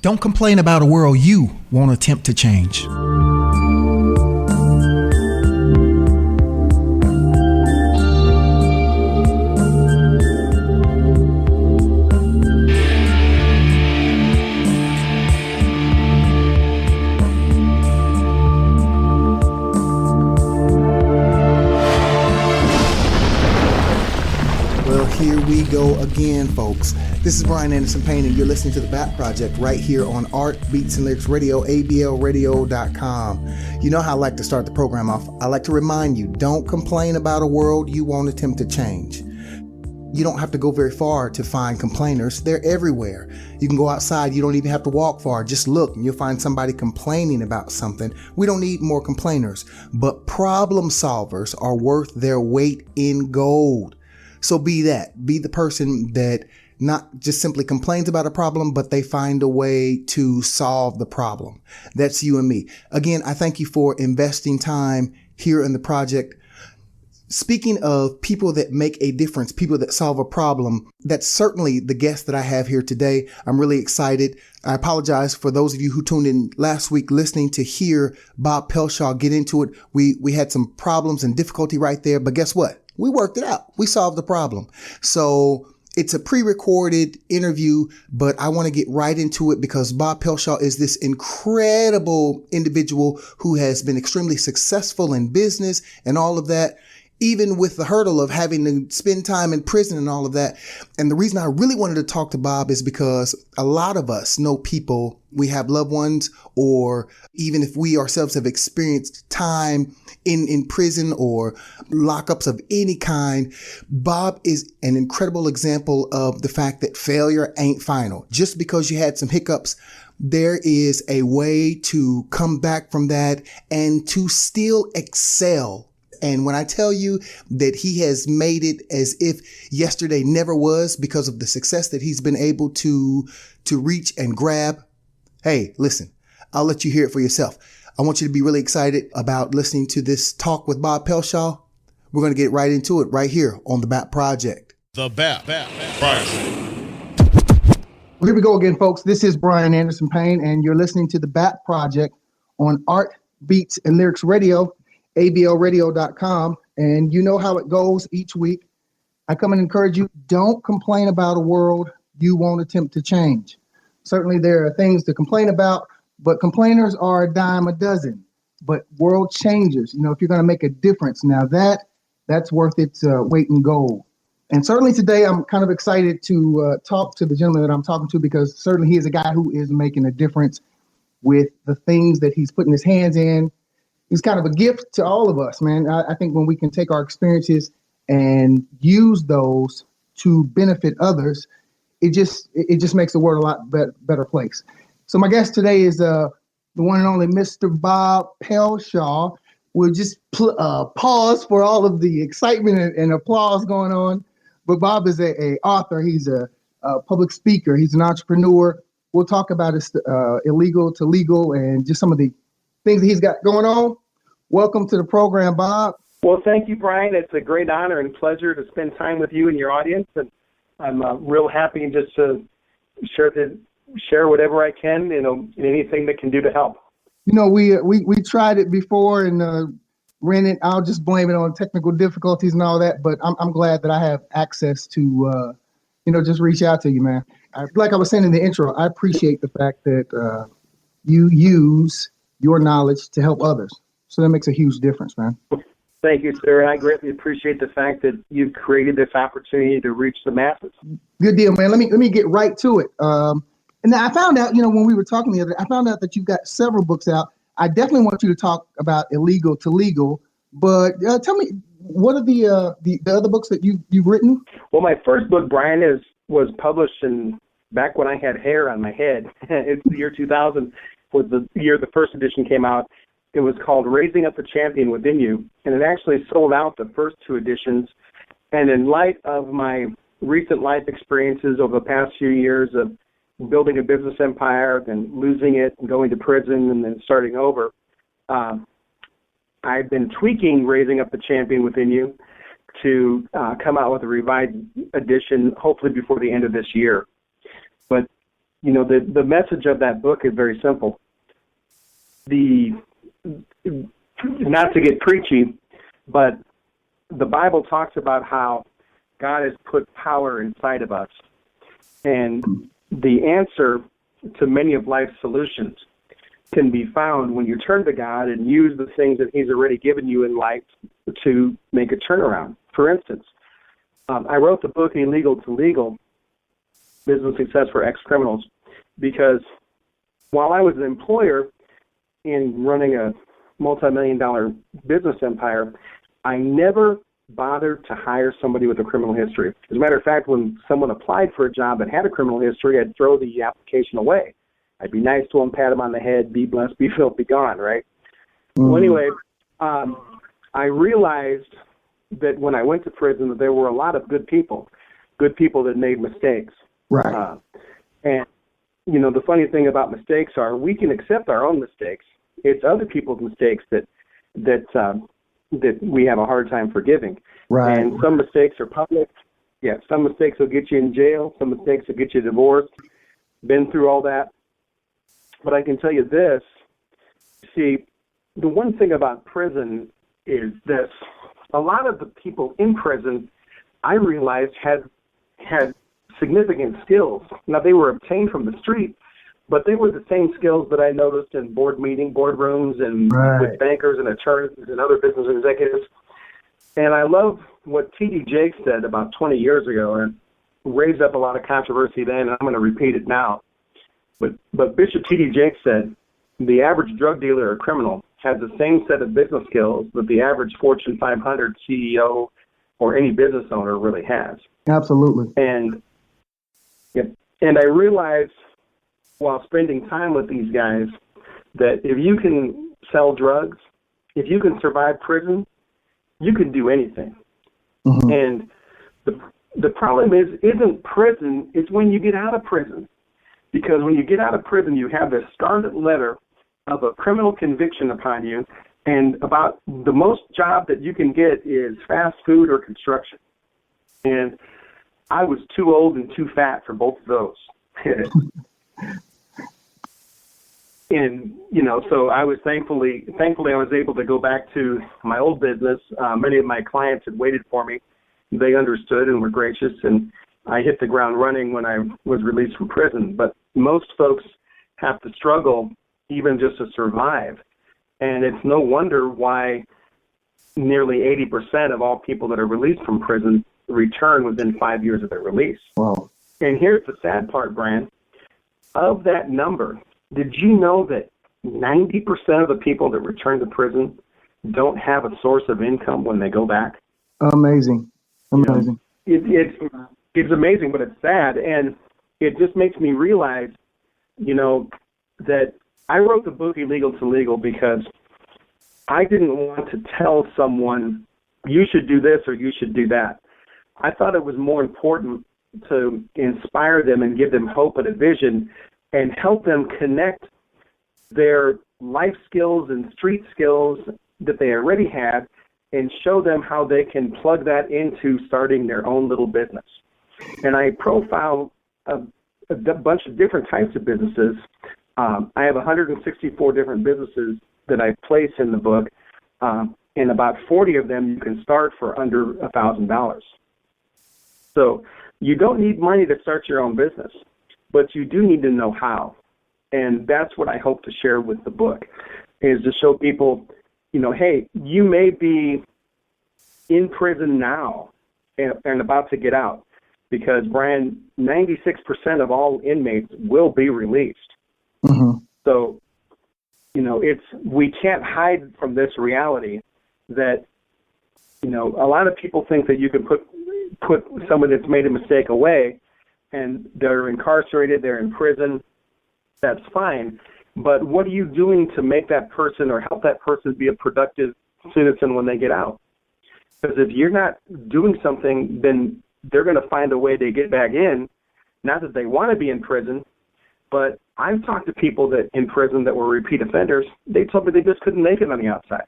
Don't complain about a world you won't attempt to change. Here we go again, folks. This is Brian Anderson-Payne, and you're listening to the BAP Project right here on Art, Beats, and Lyrics Radio, ablradio.com. You know how I like to start the program off. I like to remind you, don't complain about a world you won't attempt to change. You don't have to go very far to find complainers. They're everywhere. You can go outside. You don't even have to walk far. Just look and you'll find somebody complaining about something. We don't need more complainers, but problem solvers are worth their weight in gold. So be that. Be the person that not just simply complains about a problem, but they find a way to solve the problem. That's you and me. Again, I thank you for investing time here in the project. Speaking of people that make a difference, people that solve a problem, that's certainly the guest that I have here today. I'm really excited. I apologize for those of you who tuned in last week listening to hear Bob Pelshaw get into it. We had some problems and difficulty right there, but guess what? We worked it out. We solved the problem. So it's a pre-recorded interview, but I want to get right into it because Bob Pelshaw is this incredible individual who has been extremely successful in business and all of that, even with the hurdle of having to spend time in prison and all of that. And the reason I really wanted to talk to Bob is because a lot of us know people, we have loved ones, or even if we ourselves have experienced time in prison or lockups of any kind, Bob is an incredible example of the fact that failure ain't final. Just because you had some hiccups, there is a way to come back from that and to still excel. And when I tell you that he has made it as if yesterday never was because of the success that he's been able to reach and grab, hey, listen, I'll let you hear it for yourself. I want you to be really excited about listening to this talk with Bob Pelshaw. We're going to get right into it right here on the BAP Project. The BAP Project. Well, here we go again, folks. This is Brian Anderson-Payne, and you're listening to the BAP Project on Art, Beats, and Lyrics Radio, ablradio.com. And you know how it goes each week. I come and encourage you, don't complain about a world you won't attempt to change. Certainly there are things to complain about, but complainers are a dime a dozen. But world changers, you know, if you're going to make a difference, now that's worth its weight in gold. And certainly today I'm kind of excited to talk to the gentleman that I'm talking to, because certainly he is a guy who is making a difference with the things that he's putting his hands in. He's kind of a gift to all of us, man. I think when we can take our experiences and use those to benefit others, it just makes the world a lot better place. So my guest today is the one and only Mr. Bob Pelshaw. We'll just pause for all of the excitement and applause going on. But Bob is a author. He's a public speaker. He's an entrepreneur. We'll talk about his illegal to legal and just some of the things that he's got going on. Welcome to the program, Bob. Well, thank you, Brian. It's a great honor and pleasure to spend time with you and your audience. And I'm real happy just to share whatever I can, you know, anything that can do to help. You know, we tried it before and ran it. I'll just blame it on technical difficulties and all that. But I'm glad that I have access to, just reach out to you, man. Like I was saying in the intro, I appreciate the fact that you use your knowledge to help others. So that makes a huge difference, man. Thank you, sir. I greatly appreciate the fact that you've created this opportunity to reach the masses. Good deal, man. Let me get right to it. And I found out, when we were talking the other day, I found out that you've got several books out. I definitely want you to talk about illegal to legal, but tell me, what are the other books that you've written? Well, my first book, Brian, was published back when I had hair on my head. It's the year 2000 was the year the first edition came out. It was called Raising Up the Champion Within You, and it actually sold out the first two editions. And in light of my recent life experiences over the past few years of building a business empire, then losing it and going to prison and then starting over, I've been tweaking Raising Up the Champion Within You to come out with a revised edition, hopefully before the end of this year. But, the message of that book is very simple. Not to get preachy, but the Bible talks about how God has put power inside of us. And the answer to many of life's solutions can be found when you turn to God and use the things that He's already given you in life to make a turnaround. For instance, I wrote the book Illegal to Legal, Business Success for Ex-Criminals, because while I was an employer in running a multi-million-dollar business empire, I never bothered to hire somebody with a criminal history. As a matter of fact, when someone applied for a job that had a criminal history, I'd throw the application away. I'd be nice to them, pat them on the head, be blessed, be filled, be gone, right? Mm-hmm. Well, anyway, I realized that when I went to prison that there were a lot of good people that made mistakes. Right. And, the funny thing about mistakes are we can accept our own mistakes. It's other people's mistakes that we have a hard time forgiving. Right. And some mistakes are public. Yeah, some mistakes will get you in jail. Some mistakes will get you divorced. Been through all that. But I can tell you this. See, the one thing about prison is this. A lot of the people in prison, I realized, had significant skills. Now, they were obtained from the street, but they were the same skills that I noticed in boardrooms, and with bankers and attorneys and other business executives. And I love what T.D. Jakes said about 20 years ago, and raised up a lot of controversy then, and I'm going to repeat it now. But Bishop T.D. Jakes said, the average drug dealer or criminal has the same set of business skills that the average Fortune 500 CEO or any business owner really has. Absolutely. And I realized while spending time with these guys that if you can sell drugs, if you can survive prison, you can do anything. Mm-hmm. And the problem isn't prison, it's when you get out of prison. Because when you get out of prison, you have this scarlet letter of a criminal conviction upon you, and about the most job that you can get is fast food or construction. And I was too old and too fat for both of those. And, so I was thankfully I was able to go back to my old business. Many of my clients had waited for me. They understood and were gracious, and I hit the ground running when I was released from prison. But most folks have to struggle even just to survive. And it's no wonder why nearly 80% of all people that are released from prison return within 5 years of their release. Wow. And here's the sad part, Brian. Of that number, did you know that 90% of the people that return to prison don't have a source of income when they go back? Amazing. It's amazing, but it's sad. And it just makes me realize, that I wrote the book Illegal to Legal because I didn't want to tell someone, you should do this or you should do that. I thought it was more important to inspire them and give them hope and a vision and help them connect their life skills and street skills that they already had and show them how they can plug that into starting their own little business. And I profile a bunch of different types of businesses. I have 164 different businesses that I place in the book, and about 40 of them you can start for under $1,000. So you don't need money to start your own business, but you do need to know how. And that's what I hope to share with the book, is to show people, hey, you may be in prison now and about to get out, because, Brian, 96% of all inmates will be released. Mm-hmm. So, we can't hide from this reality that, a lot of people think that you can put someone that's made a mistake away and they're incarcerated, they're in prison. That's fine. But what are you doing to make that person or help that person be a productive citizen when they get out? Because if you're not doing something, then they're going to find a way to get back in. Not that they want to be in prison, but I've talked to people that in prison that were repeat offenders. They told me they just couldn't make it on the outside.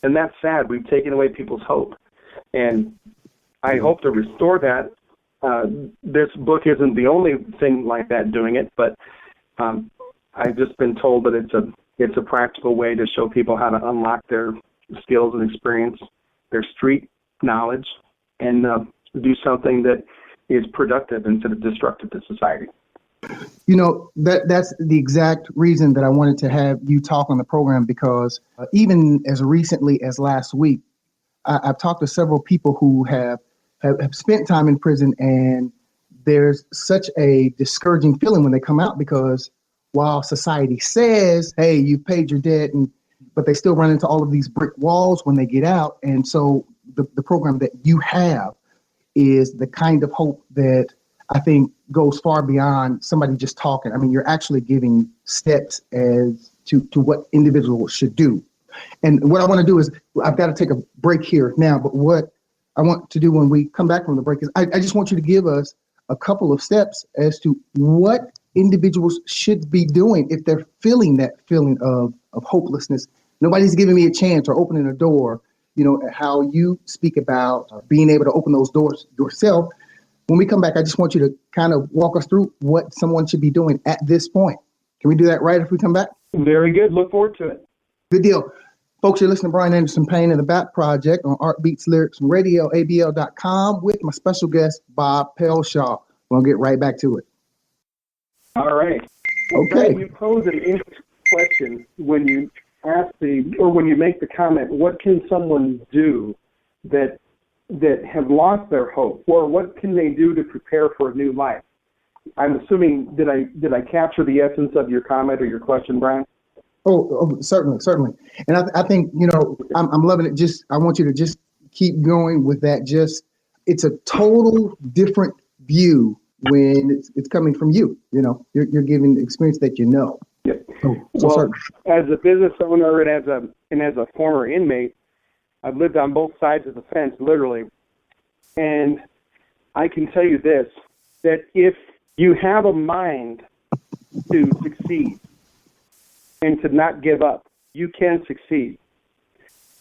And that's sad. We've taken away people's hope. And I hope to restore that This book isn't the only thing like that doing it, but I've just been told that it's a practical way to show people how to unlock their skills and experience, their street knowledge, and do something that is productive instead of destructive to society. You know, that's the exact reason that I wanted to have you talk on the program, because even as recently as last week, I've talked to several people who have spent time in prison, and there's such a discouraging feeling when they come out, because while society says, hey, you've paid your debt, but they still run into all of these brick walls when they get out. And so the program that you have is the kind of hope that I think goes far beyond somebody just talking. I mean, you're actually giving steps as to what individuals should do. And what I want to do is, I've got to take a break here now, but what I want to do when we come back from the break is I just want you to give us a couple of steps as to what individuals should be doing if they're feeling that feeling of hopelessness. Nobody's giving me a chance or opening a door. You know, how you speak about being able to open those doors yourself. When we come back, I just want you to kind of walk us through what someone should be doing at this point. Can we do that right if we come back? Very good. Look forward to it. Good deal. Folks, you're listening to Brian Anderson-Payne and the BAP Project on Art Beats Lyrics Radio, ABL.com, with my special guest, Bob Pelshaw. We'll get right back to it. All right. Well, Okay. Brian, you pose an interesting question when you ask when you make the comment, what can someone do that have lost their hope, or what can they do to prepare for a new life? I'm assuming, did I capture the essence of your comment or your question, Brian? Oh, certainly. And I think, you know, I'm loving it. Just, I want you to just keep going with that. Just, it's a total different view when it's coming from you. You know, you're giving the experience that you know. Yeah. So well, as a business owner and as a former inmate, I've lived on both sides of the fence, literally. And I can tell you this, that if you have a mind to succeed and to not give up, you can succeed.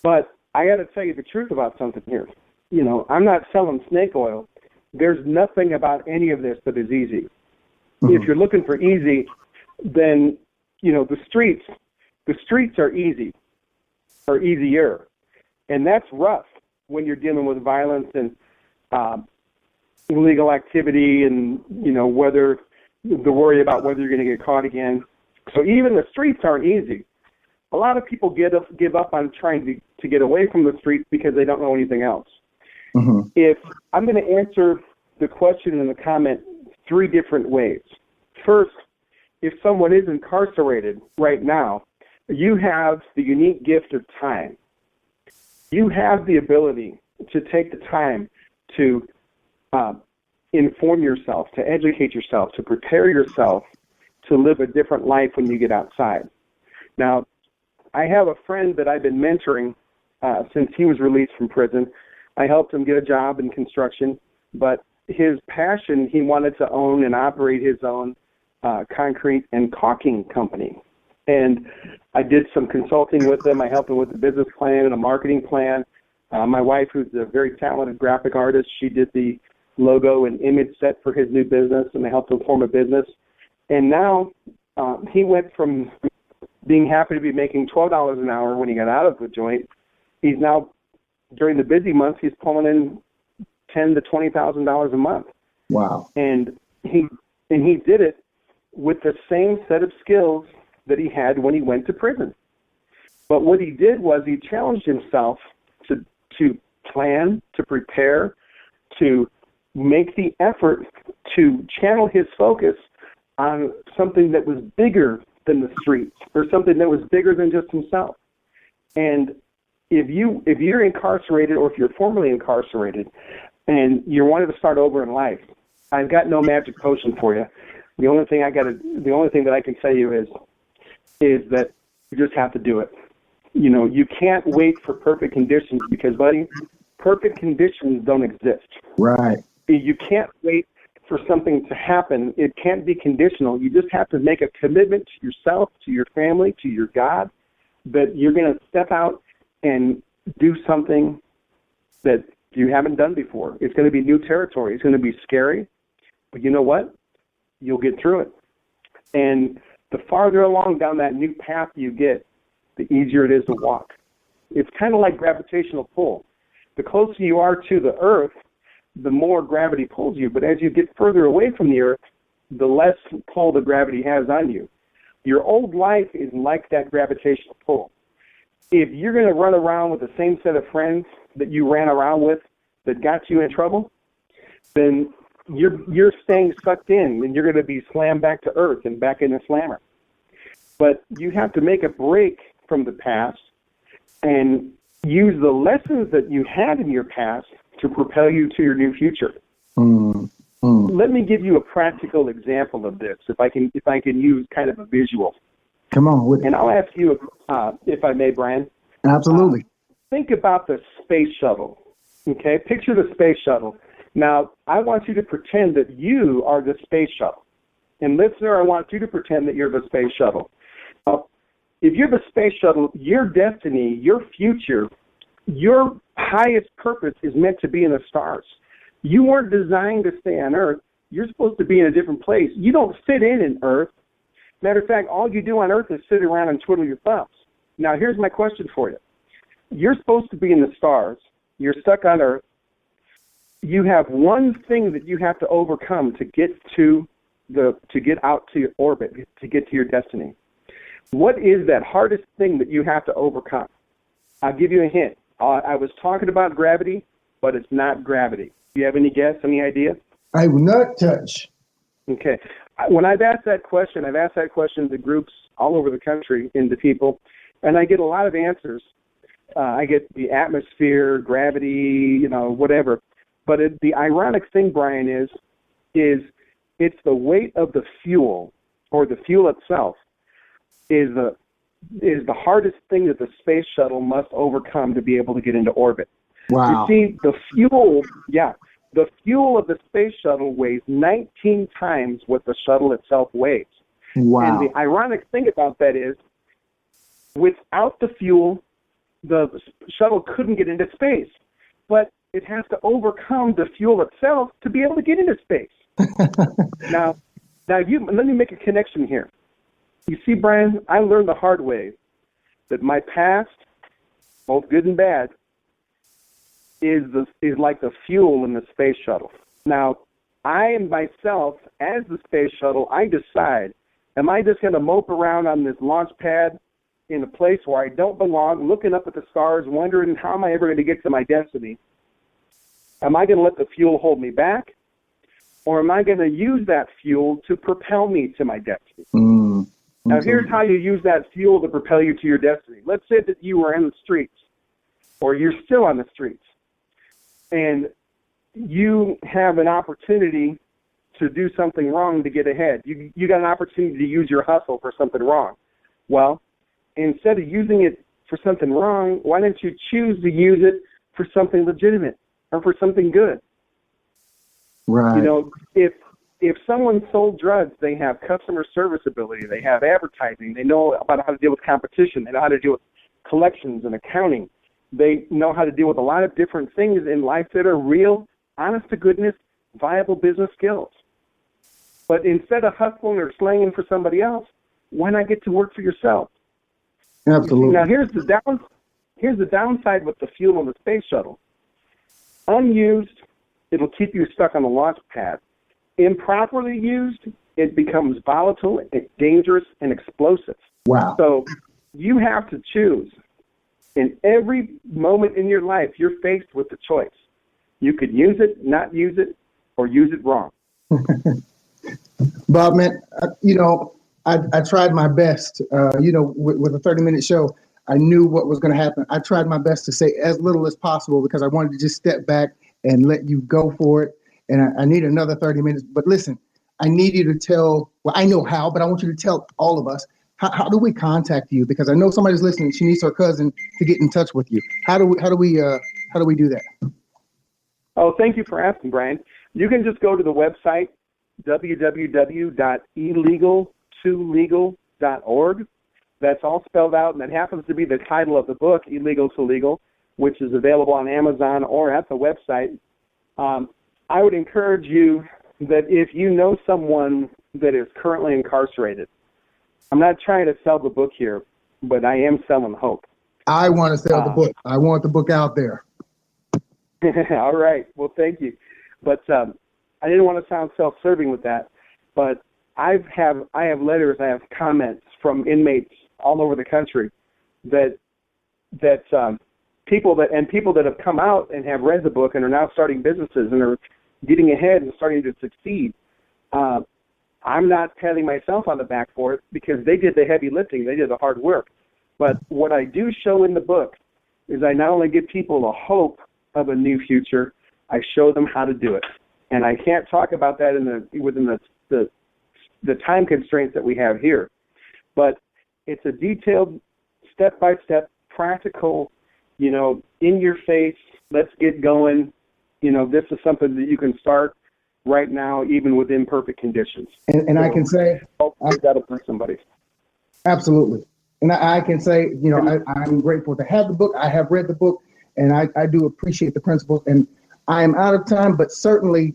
But I got to tell you the truth about something here. You know, I'm not selling snake oil. There's nothing about any of this that is easy. Mm-hmm. If you're looking for easy, then, you know, the streets are easy, or easier. And that's rough when you're dealing with violence and illegal activity, and, you know, whether the worry about whether you're going to get caught again. So even the streets aren't easy. A lot of people give up on trying to get away from the streets because they don't know anything else. Mm-hmm. If I'm going to answer the question in the comment three different ways. First, if someone is incarcerated right now, you have the unique gift of time. You have the ability to take the time to inform yourself, to educate yourself, to prepare yourself to live a different life when you get outside. Now, I have a friend that I've been mentoring since he was released from prison. I helped him get a job in construction, but his passion, he wanted to own and operate his own concrete and caulking company. And I did some consulting with him. I helped him with a business plan and a marketing plan. My wife, who's a very talented graphic artist, she did the logo and image set for his new business, and I helped him form a business. And now he went from being happy to be making $12 an hour when he got out of the joint. He's now, during the busy months, he's pulling in $10,000 to $20,000 a month. Wow! And he did it with the same set of skills that he had when he went to prison. But what he did was he challenged himself to plan, to prepare, to make the effort to channel his focus on something that was bigger than the streets, or something that was bigger than just himself. And if you're incarcerated, or if you're formerly incarcerated, and you're wanting to start over in life, I've got no magic potion for you. The only thing that I can tell you is that you just have to do it. You know, you can't wait for perfect conditions, because, buddy, perfect conditions don't exist. Right. You can't wait for something to happen. It can't be conditional. You just have to make a commitment to yourself, to your family, to your God, that you're going to step out and do something that you haven't done before. It's going to be new territory. It's going to be scary, but you know what? You'll get through it. And the farther along down that new path you get, the easier it is to walk. It's kind of like gravitational pull. The closer you are to the earth, the more gravity pulls you. But as you get further away from the earth, the less pull the gravity has on you. Your old life is like that gravitational pull. If you're going to run around with the same set of friends that you ran around with that got you in trouble, then you're staying sucked in, and you're going to be slammed back to earth and back in the slammer. But you have to make a break from the past and use the lessons that you had in your past to propel you to your new future. Let me give you a practical example of this, if I can use kind of a visual. Come on with it. And I'll ask you, if I may, Brian. Absolutely. Think about the space shuttle. Okay, picture the space shuttle. Now, I want you to pretend that you are the space shuttle. And listener, I want you to pretend that you're the space shuttle. If you're the space shuttle, your destiny, your future, your highest purpose is meant to be in the stars. You weren't designed to stay on Earth. You're supposed to be in a different place. You don't fit in Earth. Matter of fact, all you do on Earth is sit around and twiddle your thumbs. Now, here's my question for you. You're supposed to be in the stars. You're stuck on Earth. You have one thing that you have to overcome to get out to your orbit, to get to your destiny. What is that hardest thing that you have to overcome? I'll give you a hint. I was talking about gravity, but it's not gravity. Do you have any guess, any idea? I will not touch. Okay. When I've asked that question to groups all over the country and to people, and I get a lot of answers. I get the atmosphere, gravity, whatever. But the ironic thing, Brian, is it's the weight of the fuel, or the fuel itself, is the hardest thing that the space shuttle must overcome to be able to get into orbit. Wow. You see, the fuel of the space shuttle weighs 19 times what the shuttle itself weighs. Wow. And the ironic thing about that is, without the fuel, the shuttle couldn't get into space. But it has to overcome the fuel itself to be able to get into space. Now, let me make a connection here. You see, Brian, I learned the hard way that my past, both good and bad, is like the fuel in the space shuttle. Now, I myself, as the space shuttle, I decide, am I just going to mope around on this launch pad in a place where I don't belong, looking up at the stars, wondering how am I ever going to get to my destiny? Am I going to let the fuel hold me back? Or am I going to use that fuel to propel me to my destiny? Now, here's how you use that fuel to propel you to your destiny. Let's say that you were in the streets, or you're still on the streets, and you have an opportunity to do something wrong to get ahead. You got an opportunity to use your hustle for something wrong. Well, instead of using it for something wrong, why don't you choose to use it for something legitimate or for something good? Right. If someone sold drugs, they have customer service ability, they have advertising, they know about how to deal with competition, they know how to deal with collections and accounting, they know how to deal with a lot of different things in life that are real, honest-to-goodness, viable business skills. But instead of hustling or slanging for somebody else, why not get to work for yourself? Absolutely. Now, here's the downside with the fuel on the space shuttle. Unused, it'll keep you stuck on the launch pad. Improperly used, it becomes volatile, dangerous, and explosive. Wow. So you have to choose. In every moment in your life, you're faced with the choice. You could use it, not use it, or use it wrong. Bob, man, I tried my best. With a 30-minute show, I knew what was going to happen. I tried my best to say as little as possible because I wanted to just step back and let you go for it. And I need another 30 minutes. But listen, I need you to tell, well, I know how, but I want you to tell all of us, how do we contact you? Because I know somebody's listening. She needs her cousin to get in touch with you. How do we do that? Oh, thank you for asking, Brian. You can just go to the website, www.illegal2legal.org. That's all spelled out, and that happens to be the title of the book, Illegal to Legal. which is available on Amazon or at the website. I would encourage you that if you know someone that is currently incarcerated, I'm not trying to sell the book here, but I am selling hope. I want to sell the book. I want the book out there. All right. Well, thank you. But I didn't want to sound self-serving with that, but I have letters, I have comments from inmates all over the country that people that have come out and have read the book and are now starting businesses and are getting ahead and starting to succeed. I'm not patting myself on the back for it because they did the heavy lifting, they did the hard work. But what I do show in the book is I not only give people a hope of a new future, I show them how to do it. And I can't talk about that within the time constraints that we have here. But it's a detailed, step-by-step, practical, in your face, let's get going. This is something that you can start right now, even with imperfect conditions. And I can say, that'll bring somebody. Absolutely. And I can say, I'm grateful to have the book. I have read the book, and I do appreciate the principles. And I am out of time, but certainly,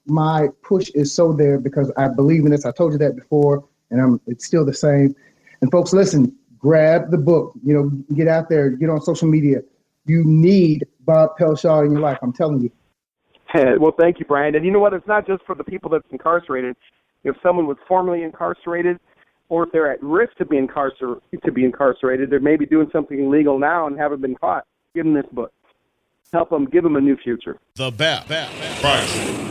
my push is so there because I believe in this. I told you that before, and it's still the same. And folks, listen, grab the book. Get out there, get on social media. You need Bob Pelshaw in your life. I'm telling you. Well, thank you, Brian. And you know what? It's not just for the people that's incarcerated. If someone was formerly incarcerated, or if they're at risk to be incarcerated, they're maybe doing something illegal now and haven't been caught. Give them this book. Help them. Give them a new future. The BAP Project.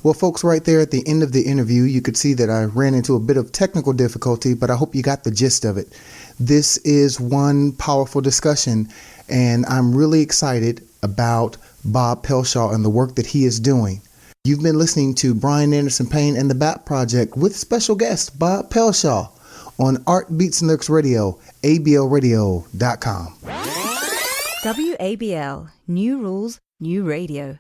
Well, folks, right there at the end of the interview, you could see that I ran into a bit of technical difficulty, but I hope you got the gist of it. This is one powerful discussion, and I'm really excited about Bob Pelshaw and the work that he is doing. You've been listening to Brian Anderson-Payne and the BAP Project with special guest Bob Pelshaw on Art Beats and Lyrics Radio, ablradio.com. WABL, new rules, new radio.